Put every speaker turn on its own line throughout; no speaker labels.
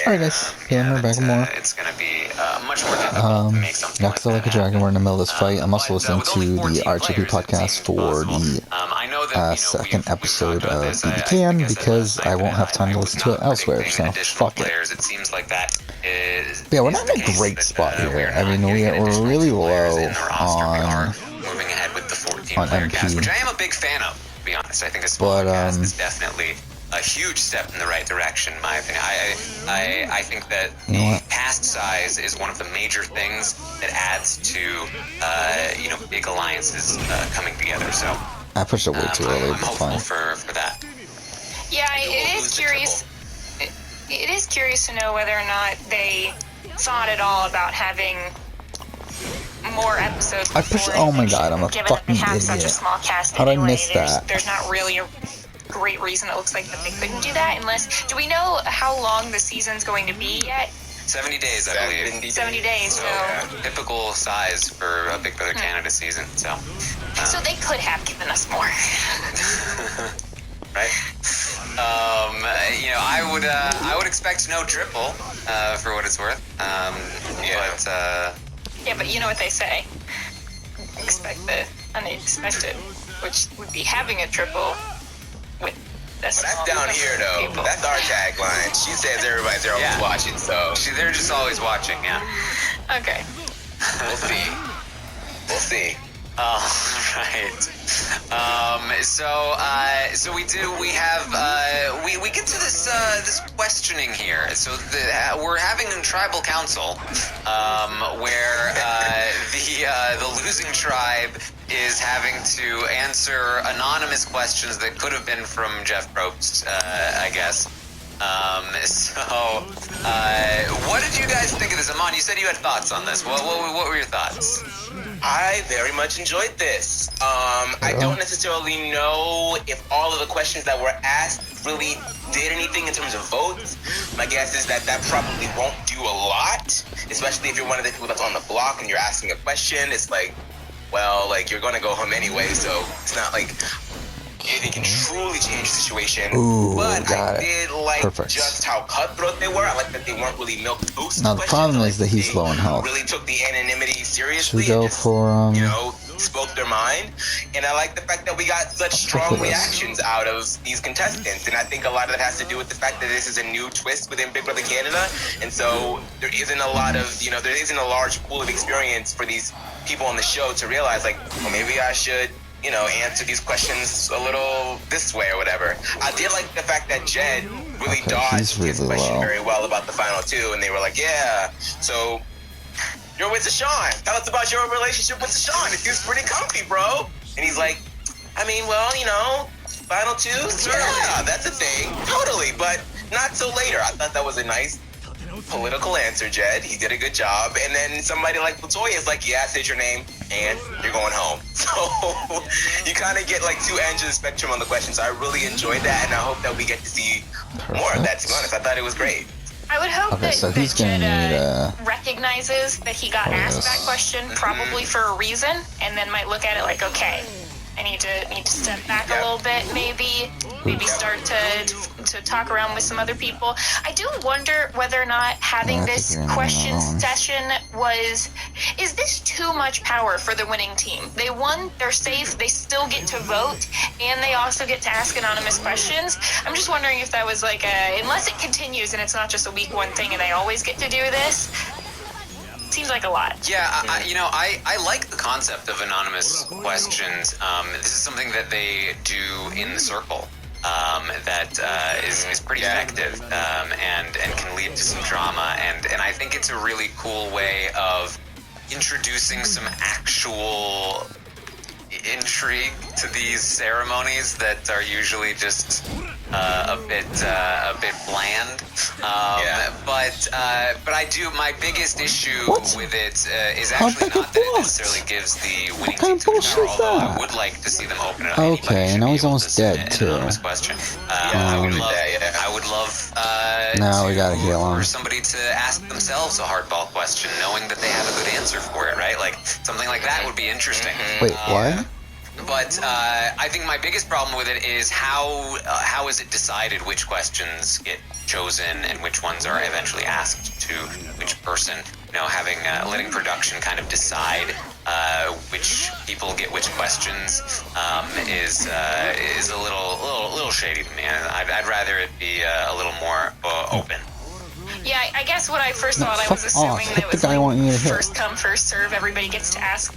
Alright guys, we're back with more.
It's going to be much more difficult to make something
Yakuza Like a Dragon. We're in the middle of this fight. I'm also listening to the RGP podcast for the second episode of BBKN because I won't have time to listen to it elsewhere, so fuck it.
It seems like that is
yeah, we're not in a great spot here. I mean, we're really low on
moving ahead with the 14
on
player
MP.
cast, which I am a big fan of, to be honest. I think a smaller cast is definitely a huge step in the right direction, in my opinion. I think that the cast size is one of the major things that adds to big alliances coming together. So
I pushed it way too early,
I'm
but
hopeful
fine.
for that.
Yeah, it is curious. It is curious to know whether or not they thought at all about having more episodes.
I pushed. Oh my god, I'm a
given
fucking
that they have
idiot.
such a small cast
How'd I
anyway,
miss that?
There's not really a great reason it looks like that they couldn't do that unless. Do we know how long the season's going to be yet?
70 days, I believe.
70 days, so
typical size for a Big Brother Canada season. So
they could have given us more.
Right. I would expect no triple for what it's worth.
But you know what they say. Expect the unexpected, which would be having a triple with a small
that's down here, though.
people.
That's our tagline. She says everybody's there always watching, so
They're just always watching, yeah.
Okay.
we'll see. We'll see.
Oh, right. So we get to this questioning here. So we're having a tribal council, where the losing tribe is having to answer anonymous questions that could have been from Jeff Probst, I guess. What did you guys think of this? Amon, you said you had thoughts on this. What were your thoughts?
I very much enjoyed this. I don't necessarily know if all of the questions that were asked really did anything in terms of votes. My guess is that probably won't do a lot, especially if you're one of the people that's on the block and you're asking a question. It's like, well, like you're going to go home anyway, so it's not like it can truly change the situation.
Ooh,
but
got
I did like just how cutthroat they were. I like that they weren't really milk boost.
Now the problem is that he's low in health.
Really took the anonymity seriously.
Should we go for
spoke their mind, and I like the fact that we got such strong reactions out of these contestants. And I think a lot of that has to do with the fact that this is a new twist within Big Brother Canada, and so there isn't a lot of there isn't a large pool of experience for these people on the show to realize like, well, maybe I should answer these questions a little this way or whatever. I did like the fact that Jed really dodged his question very well about the final two, and they were like, yeah, so you're with Deshaun. Tell us about your relationship with Deshaun. It feels pretty comfy, bro. And he's like, I mean, well, final two? Yeah, that's a thing. Totally, but not till later. I thought that was a nice political answer, Jed. He did a good job. And then somebody like Latoya is like, yeah, I said your name, and you're going home. So you kind of get like two ends of the spectrum on the questions. So I really enjoyed that, and I hope that we get to see more of that, to be honest. I thought it was great.
I would hope that Jed recognizes that he got asked that question probably for a reason, and then might look at it like, okay, I need to step back a little bit, maybe start to talk around with some other people. I do wonder whether or not having this question session is this too much power for the winning team? They won, they're safe, they still get to vote, and they also get to ask anonymous questions. I'm just wondering if that was like unless it continues and it's not just a week one thing and they always get to do this. Seems like a lot.
Yeah, I like the concept of anonymous questions. This is something that they do in the circle that is pretty effective and can lead to some drama. And I think it's a really cool way of introducing some actual intrigue to these ceremonies that are usually just a bit bland. But I do. My biggest issue with it is actually not that it necessarily gives the winning team too much power, although I would like to see them open it up.
Okay, and now he's almost dead too.
Question. I would love.
Now we gotta heal him.
For somebody to ask themselves a hardball question, knowing that they have a good answer for it, right? Like something like that would be interesting.
Wait, what?
But I think my biggest problem with it is how is it decided which questions get chosen and which ones are eventually asked to which person. You know, having letting production kind of decide which people get which questions is a little shady to me. I'd rather it be a little more open.
Yeah, I guess when I first thought, I was assuming that it was like first come, first serve. Everybody gets to ask.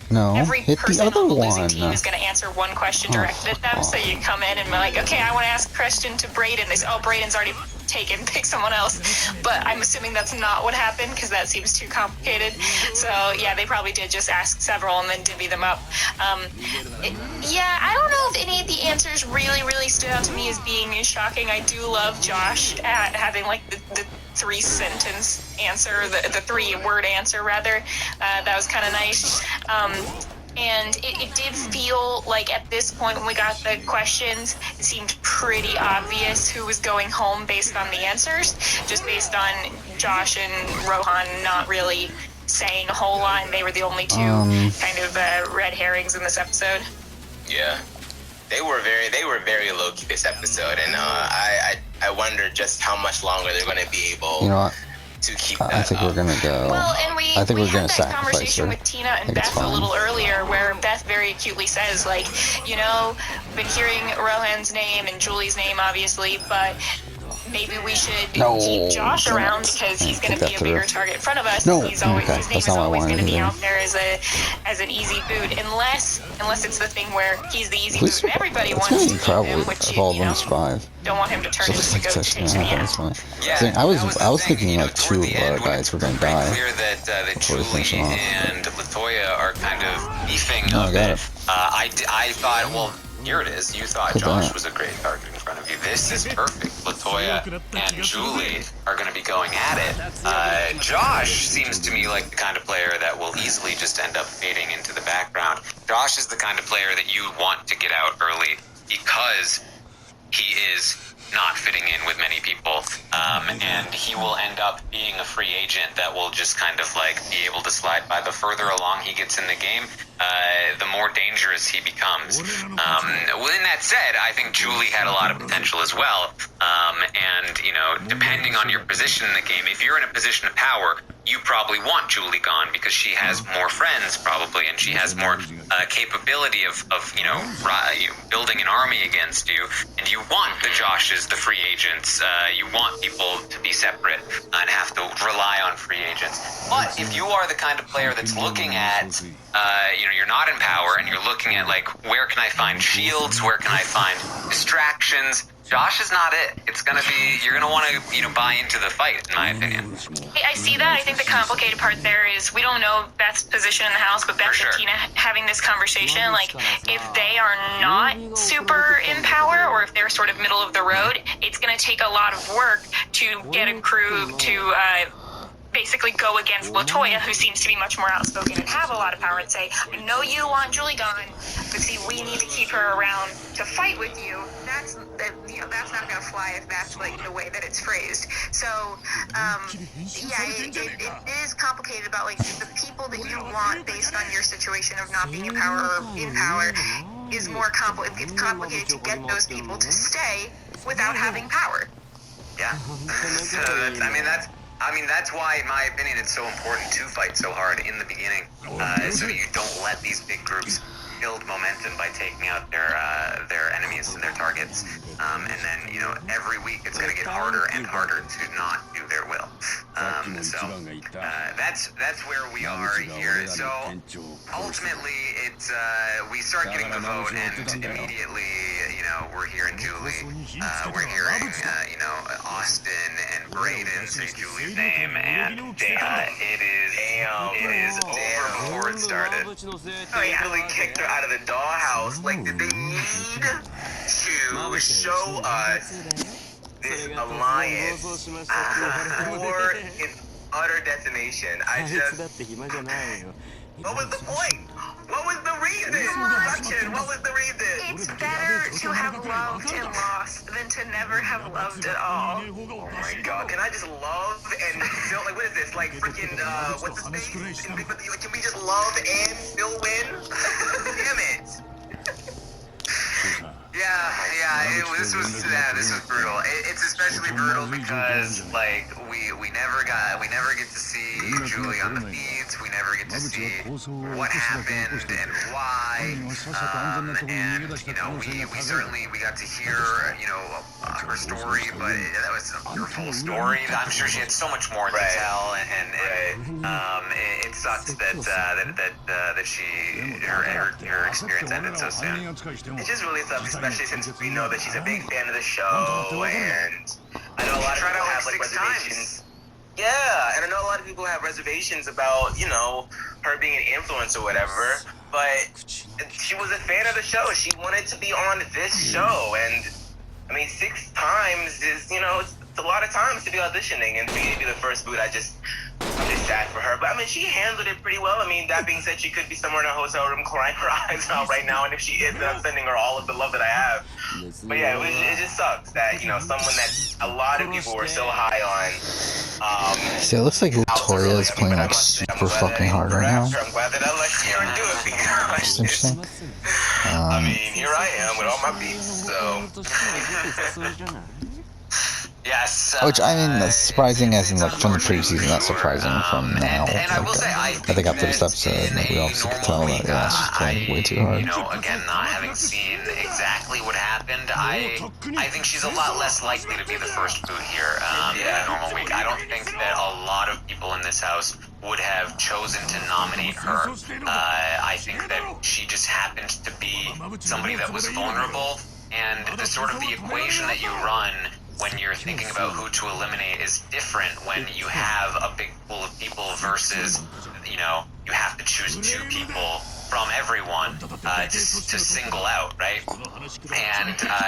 No,
Every
hit
person
the other
on the losing
one.
team is going to answer one question directed at them. So you come in and be like, okay, I want to ask a question to Braden. They say, oh, Braden's already taken. Pick someone else. But I'm assuming that's not what happened because that seems too complicated. So yeah, they probably did just ask several and then divvy them up. Yeah, I don't know if any of the answers really stood out to me as being shocking. I do love Josh at having like the 3-sentence answer, the 3-word answer rather. That was kind of nice. And it did feel like at this point when we got the questions, it seemed pretty obvious who was going home based on the answers, just based on Josh and Rohan not really saying a whole lot, and they were the only two kind of red herrings in this episode.
Yeah. They were very low-key this episode, and I wonder just how much longer they're going to be able to keep that
I think we're going to go.
Well, and we
I think we're
had
going to
that
sacrifice
conversation
her.
with Tina and Beth a little earlier, where Beth very acutely says, like, you know, been hearing Rohan's name and Julie's name, obviously, but maybe we should keep Josh around because he's going to be a bigger target in front of us.
No,
He's always, his name is always going to be
either.
out there as an easy boot, unless it's the thing where he's the easy boot and everybody wants to keep him, which you know,
5.
don't want him to turn into a goat chase in the end.
Yeah,
I was thinking like 2 of our guys were going to die.
Clear that
before we finish
Julie
them off.
and Latoya are kind of beefing
No,
a
I got
bit.
it.
I thought, well, here it is. You thought
Look at
Josh
that.
was a great target in front of you. This is perfect. Latoya and Julie are going to be going at it. Josh seems to me like the kind of player that will easily just end up fading into the background. Josh is the kind of player that you want to get out early because he is not fitting in with many people, and he will end up being a free agent that will just kind of like be able to slide by. The further along he gets in the game, the more dangerous he becomes. Within that said, I think Julie had a lot of potential as well, and you know, depending on your position in the game, if you're in a position of power, you probably want Julie gone because she has more friends probably, and she has more capability of building an army against you, and you want the Joshes, the free agents, you want people to be separate and have to rely on free agents. But if you are the kind of player that's looking at, you're not in power and you're looking at like, where can I find shields, where can I find distractions, Josh is not it. It's gonna be, you're gonna want to, buy into the fight, in my opinion.
I see that. I think the complicated part there is we don't know Beth's position in the house, but Beth and Tina having this conversation, like, if they are not super in power or if they're sort of middle of the road, it's going to take a lot of work to get a crew to basically go against Latoya, who seems to be much more outspoken and have a lot of power, and say, I know you want Julie gone, but see, we need to keep her around to fight with you. That's not going to fly if that's like the way that it's phrased. So, it is complicated about like the people that you want based on your situation of not being in power or in power is more complicated. It's complicated to get those people to stay without having power.
Yeah. That's why, in my opinion, it's so important to fight so hard in the beginning, so you don't let these big groups build momentum by taking out their enemies and their targets, and then every week it's going to get harder and harder to not do their will. So that's where we are here. So ultimately, it's we start getting the vote, and immediately we're hearing Julie, we're hearing Austin and Braden say Julie's name, and it is over before it started.
Oh yeah, Billy kicked her out of the dollhouse. Like, did they need to show us this alliance for its utter decimation? What was the point? What was the reason? Production, what was the reason?
It's better to have loved and lost than to never have loved at all.
Oh my god, can I just love and feel like, what is this? Like freaking, what's his face? Can we just love and still win? Damn it.
This was brutal. It's especially brutal because like we never get to see Julie on the feeds. We never get to see what happened and why. And you know, we certainly got to hear her story, but that was her full story. I'm sure she had so much more to tell, and it sucks that her experience ended so soon.
It just really sucks, especially since we know that she's a big fan of the show, and I know a lot of people have like reservations. Yeah, and I know a lot of people have reservations about, her being an influencer or whatever, but she was a fan of the show. She wanted to be on this show, and I mean, 6 times is, it's a lot of times to be auditioning, and for me to be the first boot, I'm just sad for her. But I mean, she handled it pretty well. I mean, that being said, she could be somewhere in a hotel room crying her eyes out right now, and if she is, then I'm sending her all of the love that I have. But yeah, it just sucks that, someone that a lot of people were so high on.
See, it looks like Latoya is playing like super fucking hard right now.
I'm glad that I let Karen do it because
That's interesting.
I mean, here I am with all my beats, so.
Yes.
Which, I mean, that's surprising as in, like, from the previous season, not surprising from now.
And I will say, I
think after this episode, like, we obviously could tell that, yeah, she's playing way too hard.
Again, not having seen exactly what happened, I think she's a lot less likely to be the first boot here in a normal week. I don't think that a lot of people in this house would have chosen to nominate her. I think that she just happened to be somebody that was vulnerable, and the sort of the equation that you run when you're thinking about who to eliminate is different when you have a big pool of people versus, you have to choose 2 people from everyone to single out, right?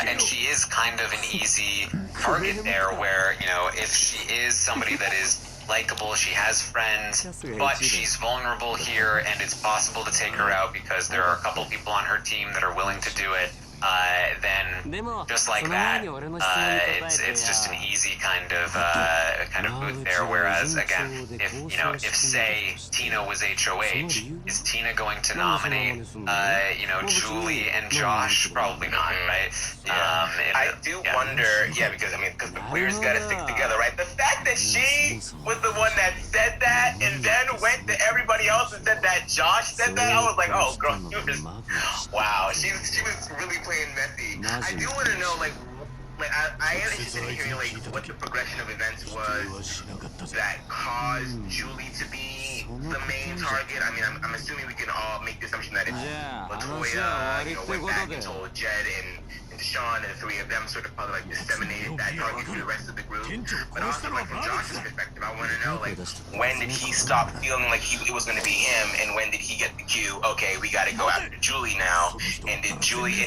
And she is kind of an easy target there where, if she is somebody that is likable, she has friends, but she's vulnerable here, and it's possible to take her out because there are a couple people on her team that are willing to do it. Then just like that, it's just an easy kind of boot there. Whereas again, if say Tina was HOH, is Tina going to nominate Julie and Josh? Probably not, right?
I do wonder, because the players got to stick together, right? The fact that she was the one that said that and then went to everybody else and said that Josh said that, I was like, oh, girl, wow, she was really playing messy. I do want to know, I am interested in hearing, what the progression of events was that caused Julie to be the main target. I mean, I'm assuming we can all make the assumption that it's Latoya, went back and told Jed and Deshaun, and the 3 of them sort of probably disseminated that target to the rest of the group. But also, from Josh's perspective, I want to know, when did he stop feeling like it was going to be him, and when did he get the cue? Okay, we got to go after Julie now. And did Julie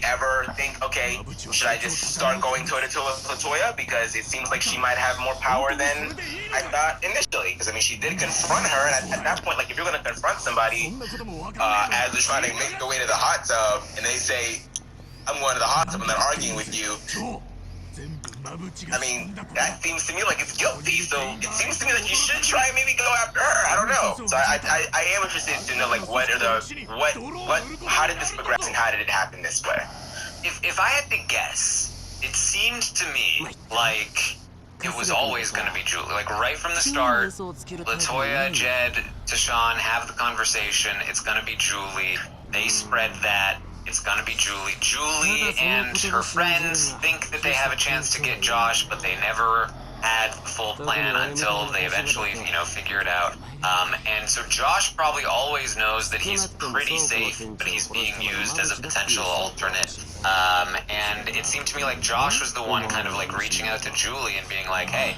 ever think, okay, should I just start going toe to toe with Latoya because it seems like she might have more power than I thought initially? Because I mean, she did confront her, and at that point, if you're going to confront somebody as they're trying to make their way to the hot tub, and they say, I'm going to the hot tub and then arguing with you, I mean, that seems to me like it's guilty. So it seems to me like you should try and maybe go after her. I don't know. So I am interested to know how did this progress and how did it happen this way?
If I had to guess, it seemed to me like it was always going to be Julie. Right from the start, Latoya, Jed, Tashawn have the conversation. It's going to be Julie. They spread that. It's gonna be Julie. Julie and her friends think that they have a chance to get Josh, but they never had the full plan until they eventually, figure it out. And so Josh probably always knows that he's pretty safe, but he's being used as a potential alternate. And it seemed to me like Josh was the one kind of reaching out to Julie and being like, hey,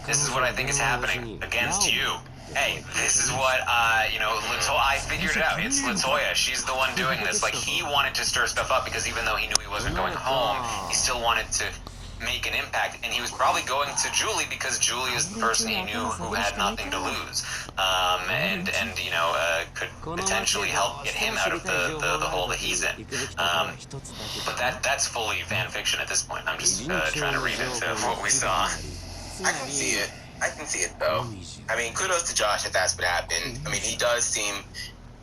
this is what I think is happening against you. Hey, this is what, I figured it out. It's Latoya. She's the one doing this. He wanted to stir stuff up because even though he knew he wasn't going home, he still wanted to make an impact, and he was probably going to Julie because Julie is the person he knew who had nothing to lose, and could potentially help get him out of the hole that he's in. But that's fully fan fiction at this point. I'm just trying to read into what we saw.
I can see it. I can see it though. I mean, kudos to Josh if that's what happened. I mean, he does seem.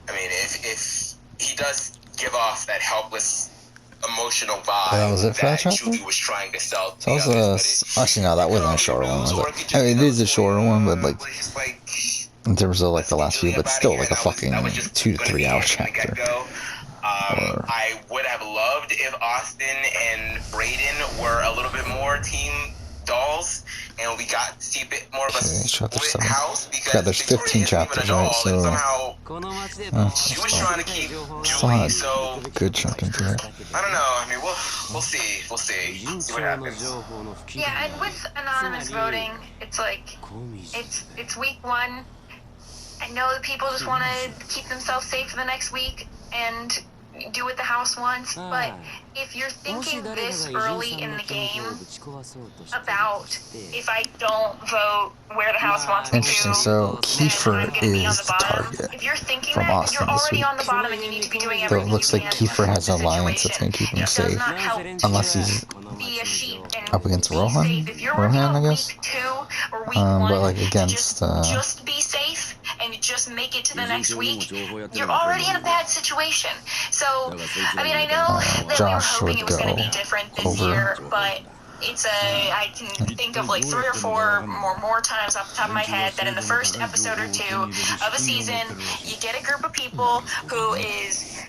I mean, if he does give off that helpless, emotional vibe
that was it for that chapter?
Julie was trying to sell.
So that was actually no, that wasn't a short one, was it? I mean, it is a shorter one, but like in terms of like the last few, but still like a fucking 2 to 3 hour chapter.
I would have loved if Austin and Brayden were a little bit more team dolls, and we got to see a bit more of a split house, because
yeah, there's 15 chapters, right? So
somehow she was trying to keep Julie, so
good chunk into it.
I don't know. I mean, we'll see what happens.
Yeah, and with anonymous voting, it's like it's week 1. I know that people just want to keep themselves safe for the next week and do what the house wants, but if you're thinking this early in the game about if I don't vote where the house wants me to,
interesting. So Kiefer is the target
if you're thinking
from
that,
Austin
you're
this
already
week.
on the bottom and you need to be doing
Though
everything
it looks
you
like
can
Kiefer has an
in this
alliance that's going to keep him
situation. It
safe,
does not help
unless
to
he's
be a sheep and
up against
be
Rohan,
safe. If you're working
I
on
guess.
week 2 or week 1,
but like
to
against
just be safe and just make it to the next week, you're already in a bad situation. So, I mean, I know that we were
Josh
hoping
would
it was going to
go
be different this
over.
year, but I can think of like 3 or 4 more times off the top of my head that in the first episode or 2 of a season, you get a group of people who is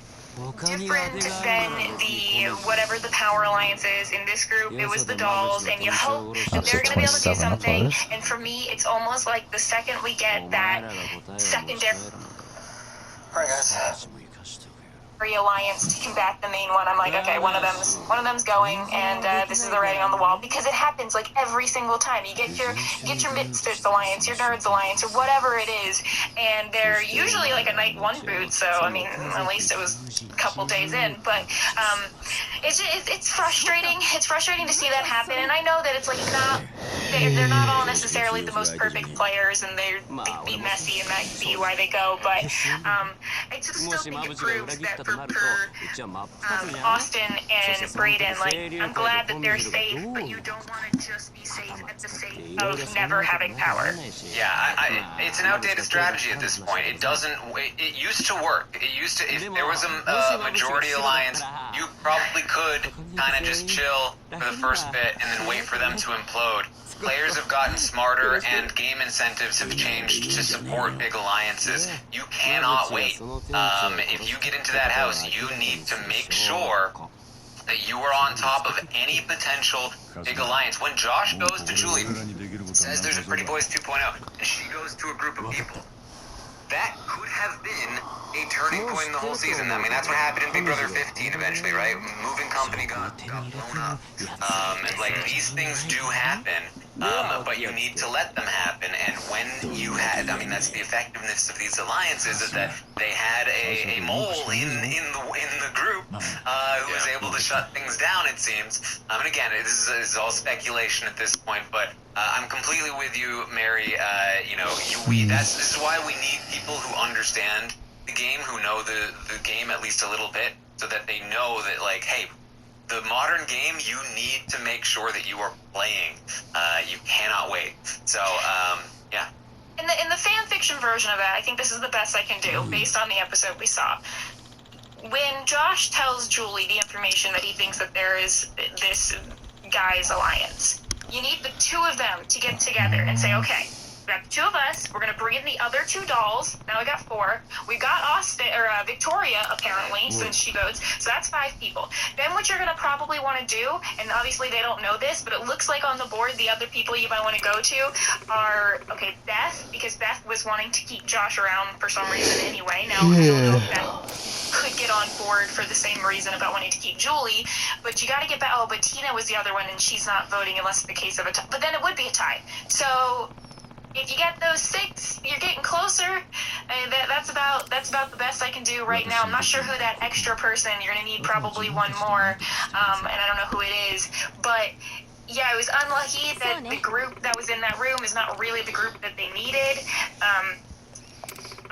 different than the whatever the power alliance is. In this group, it was the dolls, and you hope that they're going to be able to do
27
something.
uploaders.
And for me, it's almost like the second we get that secondary alliance to combat the main one, I'm like, okay, one of them's going, and this is the writing on the wall, because it happens like every single time. You get your Misfits alliance, your Nerds alliance, or whatever it is, and they're usually like a night 1 boot. So I mean, at least it was a couple days in, but it's frustrating. It's frustrating to see that happen, and I know that it's like they're not all necessarily the most perfect players, and they can be messy, and that can be why they go. But I just still think it proves that for Austin and Brayden, like, I'm glad that they're safe, but you don't want to just be safe at the sake of never having power.
Yeah, it's an outdated strategy at this point. It doesn't. It used to work. It used to. If there was a majority alliance, you probably could kind of just chill for the first bit and then wait for them to implode. Players have gotten smarter, and game incentives have changed to support big alliances. You cannot wait. If you get into that house, you need to make sure that you are on top of any potential big alliance. When Josh goes to Julie, says there's a Pretty Boys 2.0, and she goes to a group of people, that could have been a turning point in the whole season. I mean, that's what happened in Big Brother 15 eventually, right? Moving company got blown up. Like, these things do happen, but you need to let them happen. And when you had, I mean, that's the effectiveness of these alliances, is that they had a mole in the group who was able to shut things down, it seems. And again, this is all speculation at this point, but I'm completely with you, Mary. This is why we need people who understand the game, who know the game at least a little bit, so that they know that, like, hey, the modern game, you need to make sure that you are playing. You cannot wait. So, yeah.
In the fan fiction version of that, I think this is the best I can do based on the episode we saw. When Josh tells Julie the information that he thinks that there is this guy's alliance, you need the 2 of them to get together and say, okay, we got the 2 of us, we're going to bring in the other 2 dolls, now we got 4, we got Victoria, apparently, since she votes, so that's 5 people. Then what you're going to probably want to do, and obviously they don't know this, but it looks like on the board the other people you might want to go to are, okay, Beth, because Beth was wanting to keep Josh around for some reason anyway. Now, I don't know if Beth could get on board for the same reason about wanting to keep Julie, but you got to get back. Oh, but Tina was the other one, and she's not voting unless it's the case of a tie. But then it would be a tie. So if you get those 6, you're getting closer. And that's about the best I can do right now. I'm not sure who that extra person. You're gonna need probably one more, and I don't know who it is. But Yeah, it was unlucky that the group that was in that room is not really the group that they needed.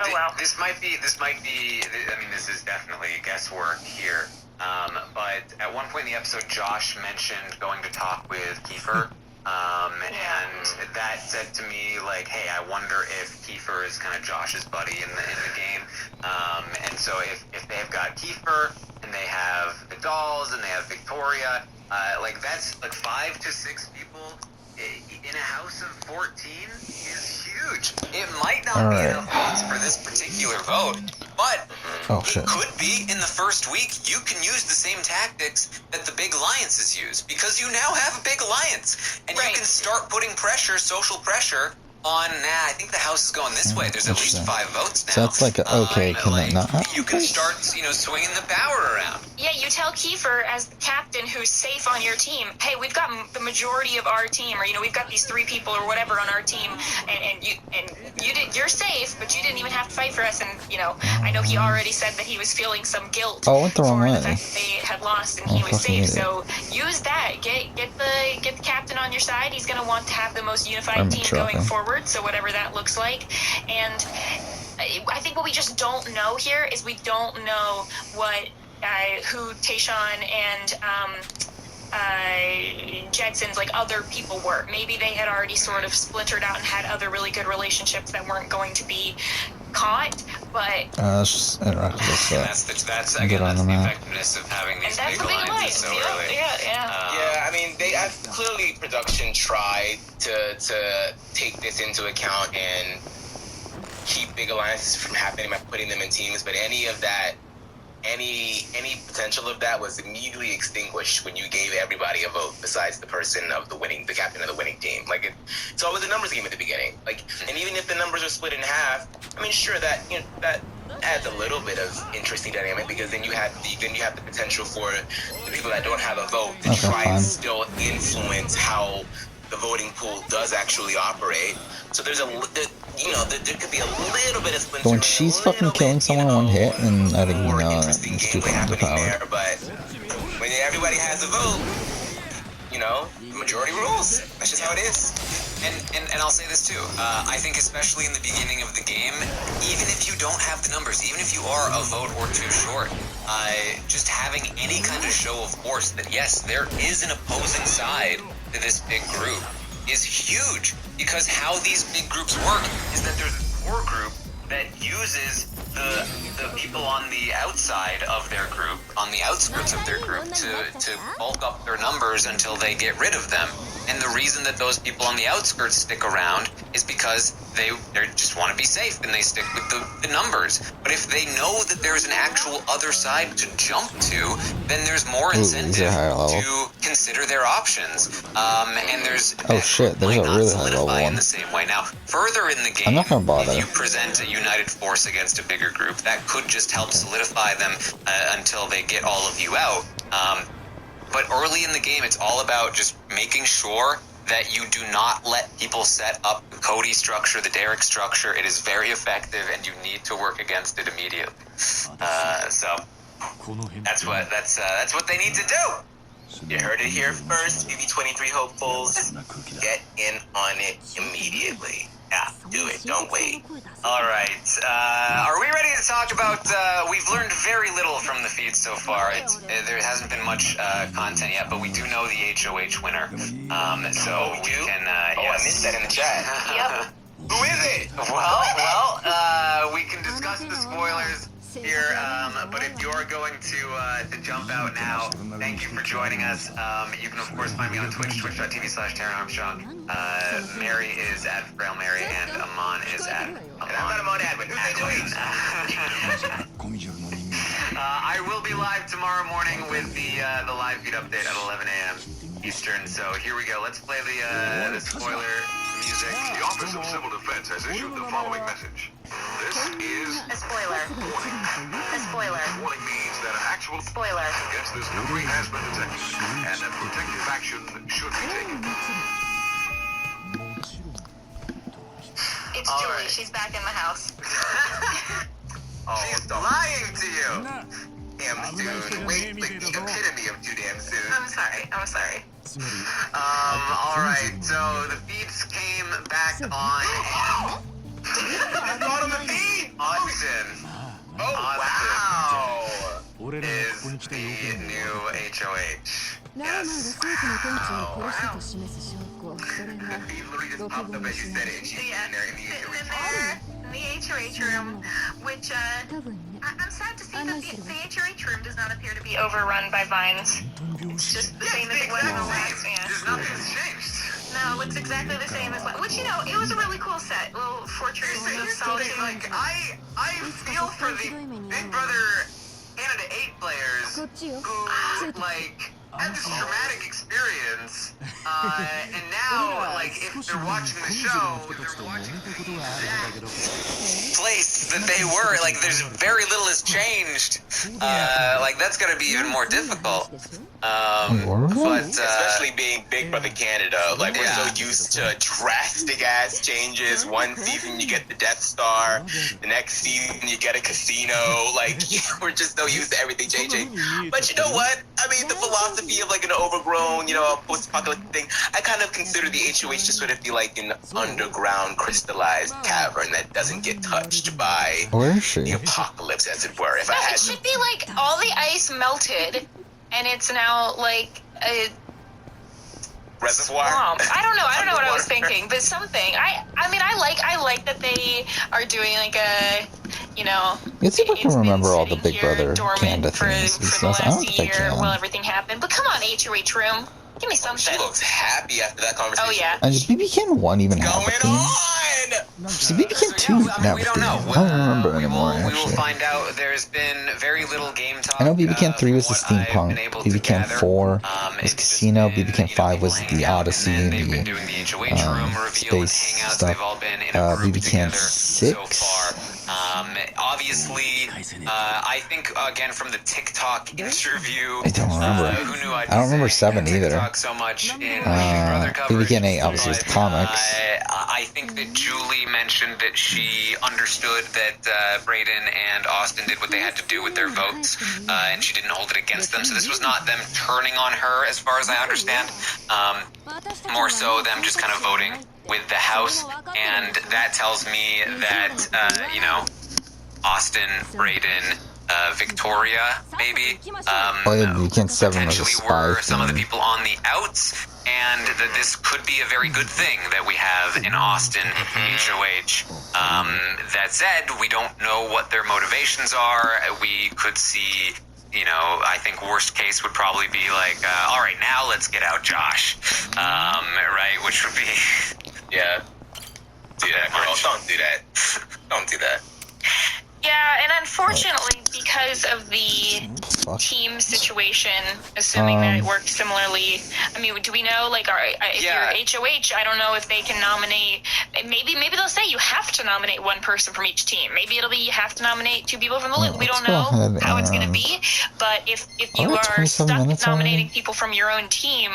Oh well.
This might be. I mean, this is definitely guesswork here. But at one point in the episode, Josh mentioned going to talk with Kiefer. And that said to me, like, hey, I wonder if Kiefer is kind of Josh's buddy in the game. And so if they have got Kiefer and they have the dolls and they have Victoria, like that's like 5 to 6 people in a house of 14 is huge. It might not be enough votes for this particular vote, but it could be in the first week. You can use the same tactics that the big alliances use because you now have a big alliance, and you can start putting pressure, social pressure, on, I think the house is going this way. There's at least 5 votes now.
So that's like, okay, can that not happen?
You can start, swinging the power around.
Yeah, you tell Kiefer as the captain who's safe on your team, hey, we've got the majority of our team, or, we've got these 3 people or whatever on our team, and you're safe, but you didn't even have to fight for us, and, I know he already said that he was feeling some guilt
I went the wrong way.
The fact that they had lost and he was safe, so use that. Get the captain on your side. He's going to want to have the most unified team going forward. So whatever that looks like. And I think what we just don't know here is we don't know who Tayshaun and Jedson's other people were. Maybe they had already sort of splintered out and had other really good relationships that weren't going to be caught, but
let's just interact with this.
That's the effectiveness of having these big alliances so early.
Yeah, I mean, clearly production tried to take this into account and keep big alliances from happening by putting them in teams, but any potential of that was immediately extinguished when you gave everybody a vote besides the captain of the winning team. It's always a numbers game at the beginning. And even if the numbers are split in half, I mean, sure, that adds a little bit of interesting dynamic because then you have the potential for the people that don't have a vote to try and still influence how the voting pool does actually operate. So there could be a little bit of splinter.
But when she's fucking killing someone in one hit, and I think
interesting
it's too
gameplay happening there.
underpowered.
But when everybody has a vote, majority rules. That's just how it is.
And I'll say this too. I think especially in the beginning of the game, even if you don't have the numbers, even if you are a vote or 2 short, just having any kind of show of force that yes, there is an opposing side to this big group is huge, because how these big groups work is that there's a core group that uses the people on the outside of their group, on the outskirts of their group, to bulk up their numbers until they get rid of them. And the reason that those people on the outskirts stick around is because they just want to be safe and they stick with the numbers. But if they know that there's an actual other side to jump to, then there's more incentive to consider their options. And there's
there's a really high level one
in the same way. Now, further in the game,
I'm not gonna bother.
if you present a united force against a bigger group, that could just help solidify them until they get all of you out. But early in the game, it's all about just making sure that you do not let people set up the Cody structure, the Derek structure. It is very effective, and you need to work against it immediately. So that's what they need to do.
You heard it here first, BB23 hopefuls. Get in on it immediately. Yeah, do it. Don't wait.
All right. Are we ready to talk about... we've learned very little from the feed so far. There hasn't been much content yet, but we do know the HOH winner. So we can...
I missed that in the chat.
Yep.
Who is it?
Well, we can discuss the spoilers here, but if you're going to jump out now, thank you for joining us. You can of course find me on Twitch, twitch.tv/TarynArmstrong. Mary is at Frail Mary, and Amon is at Amon.
And I'm not Amon Adwin. Who's that
I will be live tomorrow morning with the live feed update at 11 a.m. Eastern. So here we go. Let's play the spoiler music.
The Office of Civil Defense has issued the following message. This is
A spoiler.
warning.
A spoiler.
Warning means that an actual
Spoiler.
against this debris has been detected, and that protective action should be taken.
It's
All
Julie.
right.
She's back in the house.
She's lying to you.
Damn, dude. Wait, the epitome of too damn soon.
I'm sorry.
Alright, so the feeds came back on.
Not on the feed!
Austin.
Oh, wow!
Is the new HOH. Yes.
The feed literally just popped up as you said it. She's in there in the
In the HOH room, which, I'm sad to see that the HOH room does not appear to be overrun by vines. It's just the same as it was in the last one.
There's nothing that's changed.
No, it's exactly the same as last. Which, you know, it was a really cool set. Little fortress of
Here's the
solitude.
thing, like, I feel for the Big Brother Canada 8 players who, like, had this traumatic experience, and now, like, if they're watching the show, they're watching the exact
Place that they were, like, there's very little has changed. Like, that's gonna be even more difficult. But,
especially being Big Brother Canada, like we're so used to drastic ass changes. One season you get the Death Star, the next season you get a casino. Like we're just so used to everything changing. But you know what? I mean, the philosophy of like an overgrown, you know, post-apocalyptic thing. I kind of consider the HOH to sort of be like an underground crystallized cavern that doesn't get touched by
Where is she?
the apocalypse, as it were. If I
No,
had
it should be like all the ice melted, and it's now like a
reservoir.
swamp. I don't know what I was thinking, but something. I mean, I like that they are doing like a, you know.
Let's see if I can
it's been
remember all the
sitting
Big
here
Brother
dormant
Canada
for
things.
the
I don't
last
think I
year
can.
while everything happened. But come on, HOH room, give me something.
She looks happy after that conversation.
Oh yeah.
And does BB Can 1 even have a
Going
theme?
on!
See, BB Can 2
I mean,
didn't have
we
a
don't
theme.
know.
I don't remember
We
anymore,
will
actually.
find out. There's been very little game talk.
I know BB Can 3 was the
from what I've
steampunk,
been able to
BB Can
gather.
4 was
It's
Casino,
been,
BB Can
you know,
5 was
people
the
hanging out,
Odyssey,
and then they've been
the
doing the HOH room reveal and
space
hangouts.
stuff.
They've all been in a group
BB Can
together
6?
so far. Obviously, I think again from the TikTok interview.
I don't remember.
Who knew I'd
I don't remember
be saying
7 either.
TikTok so much in Big Brother coverage.
BB Can 8 obviously was the
But,
comics.
I think that Julie mentioned that she understood that Brayden and Austin did what they had to do with their votes, and she didn't hold it against them. So this was not them turning on her, as far as I understand. More so them just kind of voting with the house, and that tells me that you know, Austin, Brayden, Victoria, maybe.
Oh yeah, BB Can 7 was a
Potentially
spy
were some of the
theme.
people on the outs, and that this could be a very good thing that we have in Austin HOH. That said, we don't know what their motivations are. We could see, you know, I think worst case would probably be like, all right, now let's get out Josh, right? Which would be,
Yeah. Do that, girl. Don't do that. Don't do that.
Yeah, and unfortunately, because of the
Fuck.
team situation, assuming that it worked similarly, I mean, do we know, like, if
Yeah.
you're HOH, I don't know if they can nominate, maybe they'll say you have to nominate one person from each team. Maybe it'll be you have to nominate 2 people from the loop. We
Let's
don't
go
know
ahead
how it's going to
and-
be, but if you
Are we
are
27
stuck
minutes
nominating
already?
people from your own team,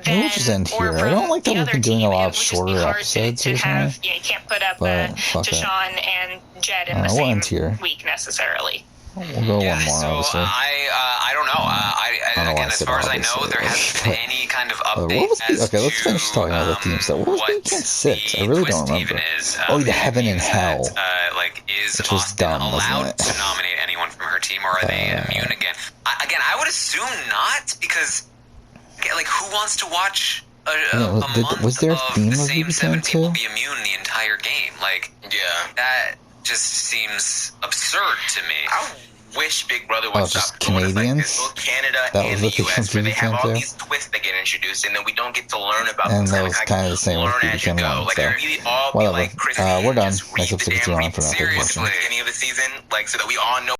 Maybe
then,
we'll just end
or
here. I
from
don't like that
the
we've
other
been doing a
team,
lot
it
of
would just be
shorter
hard
episodes
to
or
have,
something.
you can't put up
But fuck it.
Deshaun and Jed in the
We'll
same
end here.
week necessarily.
We'll go
yeah,
one more,
so
obviously.
I don't know.
I don't know why
Again,
I
as
said
far as I
obviously.
know, there hasn't been any kind of update
What was
as
okay, let's
to,
finish talking about the team stuff. What was BB Can 6? I
the
really
twist
don't remember.
even is,
Oh, the Heaven and
is
Hell.
that, like, is
Which was
Austin
dumb, wasn't
allowed
it?
to nominate anyone from her team, or are they immune again? Again, I would assume not, because, again, like, who wants to watch a month
was there a
of
theme
the
of
same
BB
7
Can
people
2?
be immune the entire game? Like,
Yeah.
that just seems absurd to me.
I wish Big Brother would
Oh,
stop
just
doing this like
Canadians?
this. Both Canada
That
and
was
the
what they
US, where they have all
confused
these twists that get introduced, and then we don't get to learn about
And
them.
that was kinda the same with
learn
BB
as you
Can
go.
1,
Like,
so
it really all be
whatever.
like Christine,
We're done.
just read
Next
the
episode
damn
is on
read
for now. Thank you for watching.
seriously. Beginning of the season, like, so that we all know